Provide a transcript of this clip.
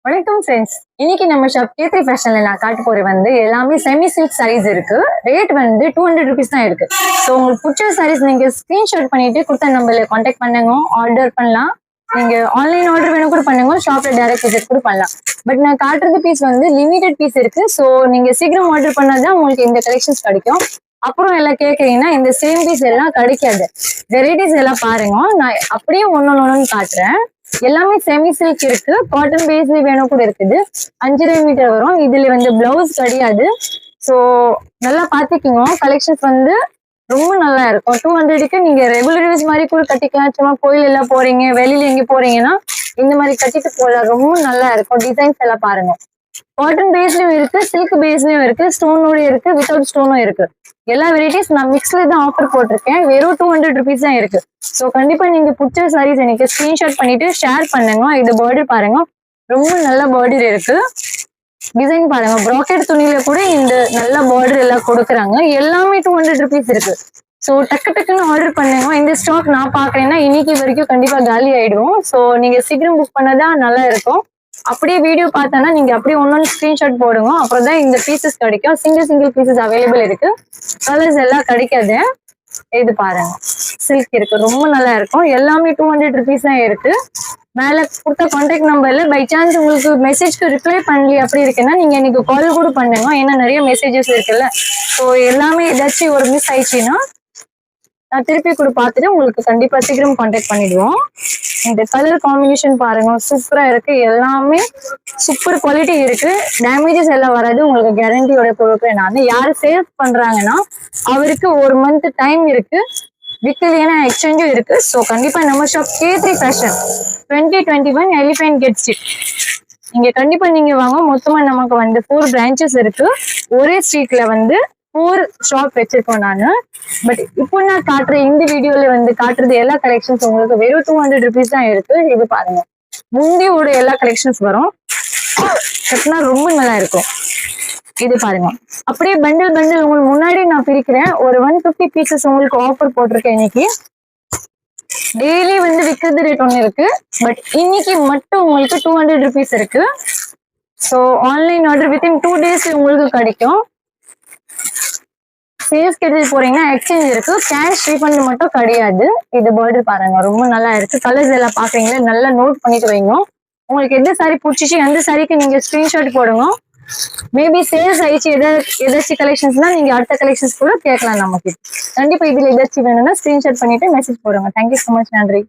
வணக்கம் ஃப்ரெண்ட்ஸ். இன்னைக்கு நம்ம ஷாப் K3 ஃபேஷன்ல நான் காட்ட போற எல்லாமே செமி சில்க் சாரீஸ் இருக்கு. ரேட் 200 rupees தான் இருக்கு. ஸோ உங்களுக்கு பிடிச்ச சாரீஸ் நீங்க ஸ்கிரீன்ஷாட் பண்ணிட்டு கொடுத்த நம்பர்ல கான்டாக்ட் பண்ணுங்க, ஆர்டர் பண்ணலாம். நீங்க ஆன்லைன் ஆர்டர் வேணும் கூட பண்ணுங்க, ஷாப்ல டைரக்ட் விசிட் கூட பண்ணலாம். பட் நான் காட்டுறது பீஸ் லிமிடெட் பீஸ் இருக்கு. ஸோ நீங்க சீக்கிரம் ஆர்டர் பண்ணாதான் உங்களுக்கு இந்த கலெக்ஷன்ஸ் கிடைக்கும். அப்புறம் எல்லாம் கேட்கறீங்கன்னா இந்த சேம் பீஸ் எல்லாம் கிடைக்காது. வெரைட்டிஸ் எல்லாம் பாருங்க, நான் அப்படியே ஒன்னு காட்டுறேன். எல்லாமே செமி சில்க் இருக்கு, காட்டன் பேஸ்ல வேணும் கூட இருக்குது. 5.5 மீட்டர் வரும். இதுல பிளவுஸ் கிடையாது. ஸோ நல்லா பாத்துக்கோங்க. கலெக்ஷன்ஸ் ரொம்ப நல்லா இருக்கும். 200க்கு நீங்க ரெகுலர் யூஸ் மாதிரி கூட கட்டிக்கலாம். சும்மா கோயில் எல்லாம் போறீங்க, வெளியில எங்க போறீங்கன்னா இந்த மாதிரி கட்டிட்டு போகலாம். ரொம்ப நல்லா இருக்கும். டிசைன்ஸ் எல்லாம் பாருங்க. காட்டன் பேஸ்லயும் இருக்கு, சில்க் பேஸ்லயும் இருக்கு, ஸ்டோனோட இருக்கு, வித்தவுட் ஸ்டோனும் இருக்கு. எல்லா வெரைட்டிஸ் நான் மிக்ஸ்ல தான் ஆஃபர் போட்டிருக்கேன். வெறும் 200 rupees தான் இருக்கு. ஸோ கண்டிப்பா நீங்க பிடிச்ச சாரீஸ் எனக்கு ஸ்கிரீன்ஷாட் பண்ணிட்டு ஷேர் பண்ணுங்க. இது பார்டர் பாருங்க, ரொம்ப நல்ல பார்டர் இருக்கு. டிசைன் பாருங்க, ப்ராக்கெட் துணியில கூட இந்த நல்ல பார்டர் எல்லாம் கொடுக்குறாங்க. எல்லாமே 200 rupees இருக்கு. ஸோ டக்குன்னு ஆர்டர் பண்ணுங்க. இந்த ஸ்டாக் நான் பாக்குறேன்னா இன்னைக்கு வரைக்கும் கண்டிப்பா காலி ஆயிடும். ஸோ நீங்க சீக்கிரம் புக் பண்ணதான் நல்லா இருக்கும். அப்படியே வீடியோ பார்த்தோன்னா நீங்க அப்படியே ஒன்னொன்னு ஸ்கிரீன்ஷாட் போடுங்க. அப்புறம் தான் இந்த பீசஸ் கிடைக்கும். சிங்கிள் பீசஸ் அவைலபிள் இருக்கு. கலர்ஸ் எல்லாம் கிடைக்காது. இது பாருங்க, சில்க் இருக்கு, ரொம்ப நல்லா இருக்கும். எல்லாமே 200 rupees தான் இருக்கு. மேல கொடுத்த கான்டாக்ட் நம்பர்ல பை சான்ஸ் உங்களுக்கு மெசேஜ்க்கு ரிப்ளை பண்ணல அப்படி இருக்குன்னா நீங்க எனக்கு கால் கூட பண்ணுங்க. ஏன்னா நிறைய மெசேஜஸ் இருக்குல்ல. ஸோ எல்லாமே ஏதாச்சும் ஒரு மிஸ் ஆயிடுச்சுன்னா நான் திருப்பி கூட பார்த்துட்டு உங்களுக்கு கண்டிப்பா சீக்கிரம் கான்டாக்ட் பண்ணிடுவோம். இந்த கலர் காம்பினேஷன் பாருங்க, சூப்பரா இருக்கு. எல்லாமே சூப்பர் குவாலிட்டி இருக்கு. டேமேஜஸ் எல்லாம் வராது. உங்களுக்கு கேரண்டியோட கொடுக்குறேன் நான். யாரு சேவ் பண்றாங்கன்னா அவருக்கு 1 month டைம் இருக்கு. விக்கலைன்னா எக்ஸ்சேஞ்சும் இருக்கு. ஸோ கண்டிப்பா நம்ம shop K3 Fashion 2021 Elephant Gate Street. இங்க கண்டிப்பா நீங்க வாங்க. மொத்தமா நமக்கு 4 பிரான்ச்சஸ் இருக்கு. ஒரே ஸ்ட்ரீட்ல 4 ஷாப் வச்சிருக்கோம் நானு. பட் இப்போ நான் காட்டுற இந்த வீடியோல காட்டுறது எல்லா கலெக்ஷன்ஸ் உங்களுக்கு வெறும் 200 rupees தான் இருக்கு. இது பாருங்க, முந்தியோட எல்லா கலெக்ஷன்ஸ் வரும். கட்டினா ரொம்ப நல்லா இருக்கும். இது பாருங்க, அப்படியே பண்டில் உங்களுக்கு முன்னாடி நான் பிரிக்கிறேன். ஒரு 150 பீசஸ் உங்களுக்கு ஆஃபர் போட்டிருக்கேன். இன்னைக்கு டெய்லி விற்கிறது ரேட் ஒன்று இருக்கு. பட் இன்னைக்கு மட்டும் உங்களுக்கு 200 rupees இருக்கு. So online order within 2 days உங்களுக்கு கிடைக்கும். சேல்ஸ் எடுத்துட்டு போறீங்கன்னா எக்ஸ்சேஞ்ச் இருக்கு. கேஷ் ரீஃபண்ட் மட்டும் கிடையாது. இது பார்டர் பாருங்க, ரொம்ப நல்லா இருக்கு. கலர்ஸ் எல்லாம் பாக்குறீங்களா, நல்லா நோட் பண்ணிட்டு வைங்க. உங்களுக்கு எந்த சாரி பிடிச்சிச்சு அந்த சாரிக்கு நீங்க ஸ்கிரீன்ஷாட் போடுங்க. மேபி சேல்ஸ் ஆயிடுச்சு ஏதாச்சும் கலெக்ஷன்ஸ்னா நீங்க அடுத்த கலெக்ஷன்ஸ் கூட கேட்கலாம். நமக்கு கண்டிப்பா இதுல ஏதாச்சும் வேணும்னா ஸ்கிரீன்ஷாட் பண்ணிட்டு மெசேஜ் போடுங்க. Thank you so much. நன்றி.